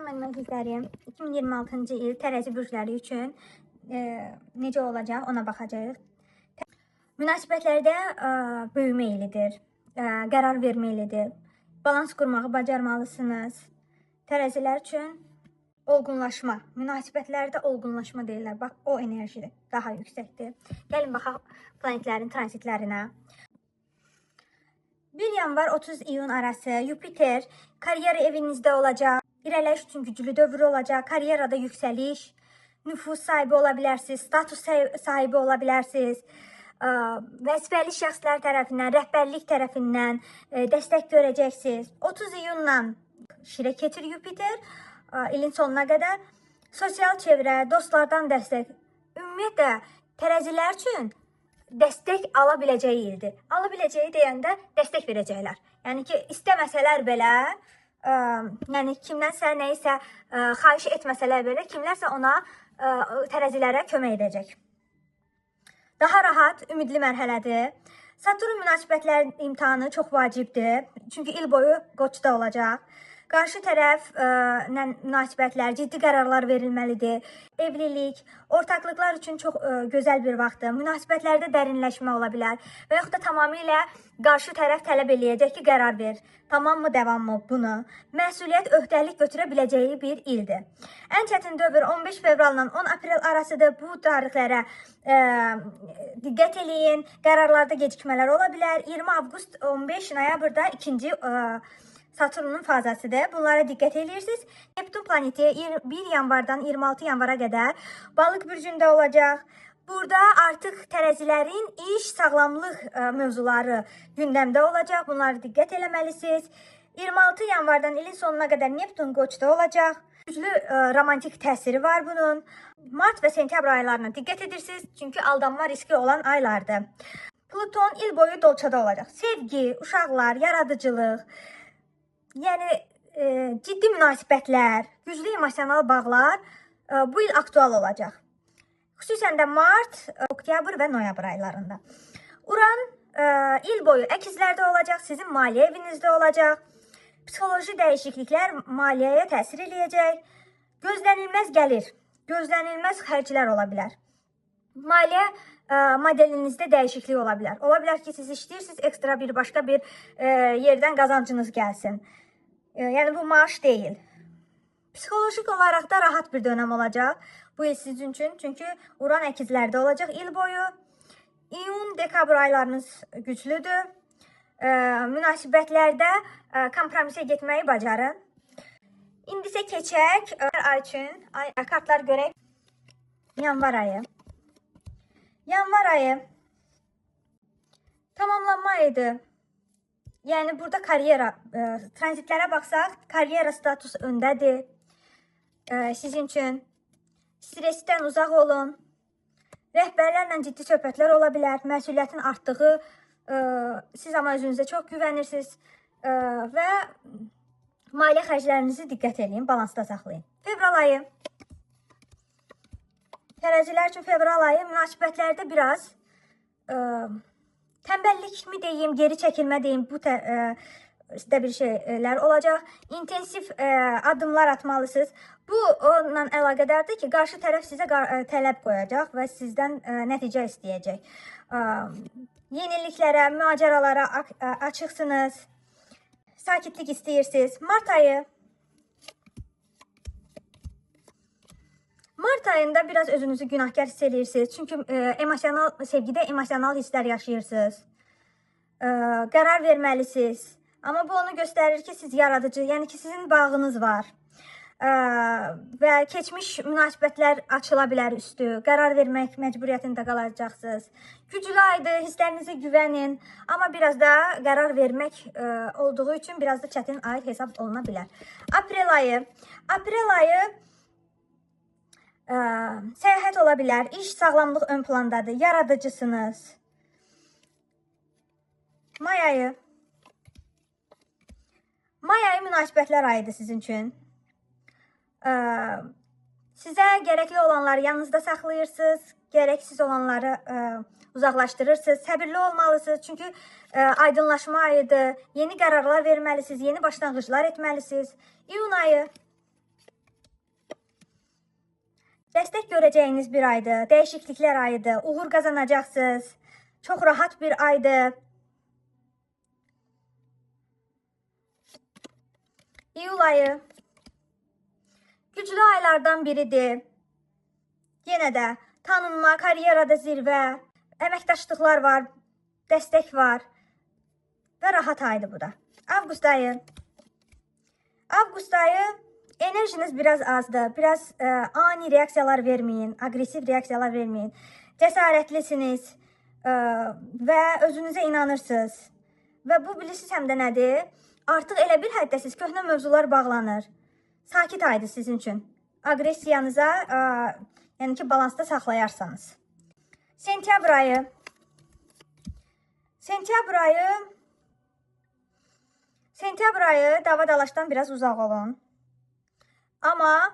Salam mənim əzizlərim. 2026-cı il tərəzi bürcləri üçün necə olacaq ona baxacağıq. Münasibətlərdə böyümə elidir, qərar vermə elidir. Balans qurmağı bacarmalısınız. Tərəzilər üçün olgunlaşma, münasibətlərdə olgunlaşma deyirlər. Bax, o enerji daha yüksəkdir. Gəlin baxaq planetlərin transitlərinə. 1 yanvar 30 iyun arası Jupiter kariyer evinizdə olacaq. İrəliləyiş üçün güclü dövr olacaq. Karyerada yüksəliş, nüfuz sahibi ola bilərsiniz, status sahibi ola bilərsiniz. Vəzifəli şəxslər tərəfindən, rəhbərlik tərəfindən dəstək görəcəksiniz. 30 iyundan şirə keçir Jupiter ilin sonuna qədər. Sosial çevrə, dostlardan dəstək. Ümumiyyətlə, tərəzilər üçün dəstək ala biləcəyi ildir. Ala biləcəyi deyəndə dəstək verəcəklər. Yəni ki, istəməsələr belə, yəni kimdənsə nəyisə xahiş etməsələr belə, kimlərsə ona tərəzilərə kömək edəcək. Daha rahat, ümidli mərhələdir. Saturn münasibətlər imtahanı çox vacibdir. Çünki il boyu Qoçda olacaq. Qarşı tərəflə münasibətlər, ciddi qərarlar verilməlidir. Evlilik, ortaqlıqlar üçün çox gözəl bir vaxtdır. Münasibətlərdə dərinləşmə ola bilər. Və yaxud da tamamilə qarşı tərəf tələb eləyəcək ki, qərar ver. Tamam mı, devam mı bunu? Məsuliyyət, öhdəlik götürə biləcəyi bir ildir. Ən çətin dövr 15 fevraldan 10 aprel arasıdır. Bu tarixlərə diqqət eləyin. Qərarlarda gecikmələr ola bilər. 20 avqust 15 noyabrda ikinci Saturnun fazasıdır. Bunlara diqqət edirsiniz. Neptun planeti 1 yanvardan 26 yanvara qədər Balıq bürcündə olacaq. Burada artıq tərəzilərin iş, sağlamlıq mövzuları gündəmdə olacaq. Bunlara diqqət eləməlisiniz. 26 yanvardan ilin sonuna qədər Neptun Qoçda olacaq. Güclü romantik təsiri var bunun. Mart və sentyabr aylarına diqqət edirsiniz. Çünki aldanma riski olan aylardır. Pluton il boyu Dolçada olacaq. Sevgi, uşaqlar, yaradıcılıq, yəni ciddi münasibətlər, güclü emosional bağlar bu il aktual olacaq. Xüsusən də mart, oktyabr və noyabr aylarında. Uran il boyu əkizlərdə olacaq, sizin maliyyə evinizdə olacaq. Psixoloji dəyişikliklər maliyyəyə təsir eləyəcək. Gözlənilməz gəlir, gözlənilməz xərclər ola bilər. Maliyyə modelinizdə dəyişiklik ola bilər. Ola bilər ki, siz işləyirsiniz, ekstra bir başqa bir yerdən qazancınız gəlsin. Yəni bu maaş deyil. Psixolojik olaraq da rahat bir dönəm olacaq bu il sizin üçün. Çünki Uran əkizlərdə olacaq il boyu. İyun, dekabr aylarınız güclüdür. Münasibətlərdə kompromisə getməyi bacarın. İndi isə keçək ay üçün. Kartlar görək. Yanvar ayı. Yanvar ayı tamamlanma ayıdır. Yəni burada karyera, transitlərə baxsaq, karyera status öndədir. Sizin üçün stressdən uzaq olun. Rəhbərlərlə ciddi söhbətlər ola bilər. Məsuliyyətin artdığı, siz amma özünüzə çox güvənirsiniz və maliyyə xərclərinizi diqqət edin, balansda saxlayın. Fevral ayı. Tərəzilər üçün fevral ayı münasibətlərdə biraz tənbəllik mi deyim, geri çəkilmə deyim, bu sizdə bir şeylər olacaq. İntensiv addımlar atmalısınız. Bu onunla əlaqədardır ki, qarşı tərəf sizə tələb qoyacaq və sizdən nəticə istəyəcək. Yeniliklərə, müacəralara açıqsınız. Sakitlik istəyirsiniz. Mart ayı. Mart ayında biraz özünüzü günahkar hiss edirsiniz. Çünki sevgidə emosional hisslər yaşayırsınız. Qərar verməlisiniz. Amma bu onu göstərir ki, siz yaradıcı, yəni ki, sizin bağınız var. Və keçmiş münasibətlər açıla bilər üstü. Qərar vermək məcburiyyətində qalacaqsınız. Güclü aydır, hisslərinizi güvənin. Amma biraz da qərar vermək olduğu üçün biraz da çətin ay hesab oluna bilər. Aprel ayı. Aprel ayı səyahət ola bilər, iş, sağlamlıq ön plandadır, yaradıcısınız. May ayı. May ayı münasibətlər ayıdır sizin üçün. Sizə gərəkli olanları yanınızda saxlayırsınız, gərəksiz olanları uzaqlaşdırırsınız, səbirli olmalısınız. Çünki aydınlaşma ayıdır, yeni qərarlar verməlisiniz, yeni başlanğıclar etməlisiniz. İyun ayı. Dəstək görəcəyiniz bir aydır, dəyişikliklər ayıdır, uğur qazanacaqsınız. Çox rahat bir aydır. İyul ayı güclü aylardan biridir. Yenə də tanınma, karyerada zirvə, əməkdaşlıqlar var, dəstək var və rahat aydır bu da. Avqust ayı. Avqust ayı enerjiniz biraz azdır. Biraz ani reaksiyalar verməyin, agresiv reaksiyalar verməyin. Cəsarətlisiniz və özünüzə inanırsınız. Və bu bilirsiniz həm də nədir? Artıq elə bir həddəsiz, köhnə mövzular bağlanır. Sakit aydır sizin üçün. Agresiyanıza, yəni ki, balansda saxlayarsanız. Sentyabr ayı. Sentyabr ayı dava-dalaşdan biraz uzaq olun. Amma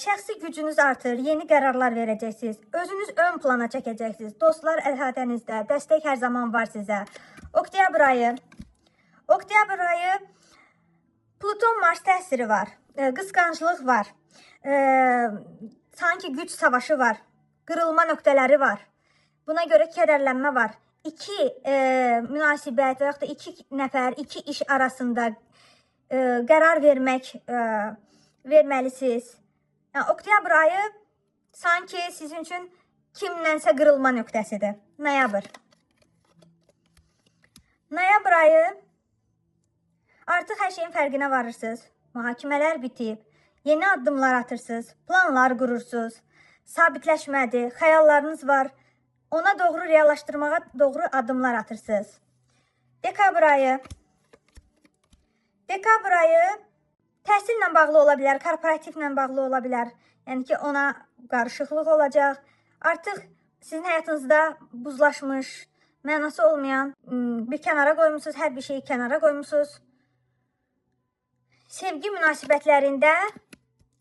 şəxsi gücünüz artır, yeni qərarlar verəcəksiniz. Özünüz ön plana çəkəcəksiniz. Dostlar əhatənizdə, dəstək hər zaman var sizə. Oktyabr ayı. Oktyabr ayı Pluton-Mars təsiri var. Qısqanclıq var. Sanki güc savaşı var. Qırılma nöqtələri var. Buna görə kədərlənmə var. İki münasibət və yaxud da iki nəfər, iki iş arasında qərar verməlisiniz. Yəni, oktyabr ayı sanki sizin üçün kimlənsə qırılma nöqtəsidir. Noyabr. Noyabr ayı artıq hər şeyin fərqinə varırsınız. Mühakimələr bitib. Yeni addımlar atırsınız. Planlar qurursunuz. Sabitləşmədir. Xəyallarınız var. Ona doğru reallaşdırmağa doğru addımlar atırsınız. Dekabr ayı. Dekabr ayı təhsillə bağlı ola bilər, korporativlə bağlı ola bilər. Yəni ki, ona qarışıqlıq olacaq. Artıq sizin həyatınızda buzlaşmış, mənası olmayan bir kənara qoymusunuz, hər bir şeyi kənara qoymusunuz. Sevgi münasibətlərində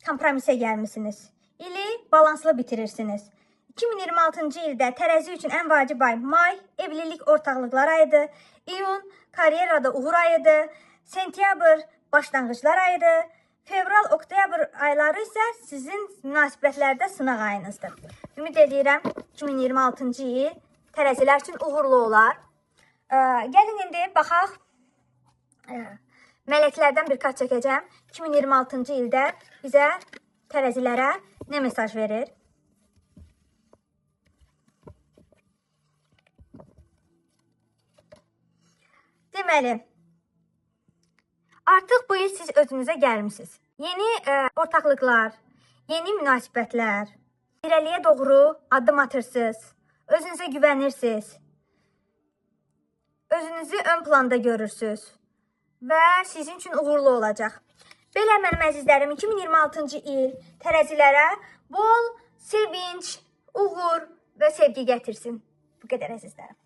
kompromisə gəlmişsiniz. İli balanslı bitirirsiniz. 2026-cı ildə tərəzi üçün ən vacib ay may, evlilik ortaqlıqlar ayıdır. İyun karyerada uğur ayıdır. Sentyabr başlanğıclar ayıdır. Fevral, oktyabr ayları isə sizin münasibətlərdə sınaq ayınızdır. Ümid edirəm 2026-cı il tərəzilər üçün uğurlu olar. Gəlin indi baxaq. Mələklərdən bir kart çəkəcəm. 2026-cı ildə bizə tərəzilərə nə mesaj verir? Deməli, artıq bu il siz özünüzə gəlmişsiniz. Yeni ortaqlıqlar, yeni münasibətlər, irəliyə doğru addım atırsınız, özünüzə güvənirsiniz, özünüzü ön planda görürsünüz və sizin üçün uğurlu olacaq. Belə mənim əzizlərim, 2026-cı il tərəzilərə bol sevinç, uğur və sevgi gətirsin. Bu qədər əzizlərim.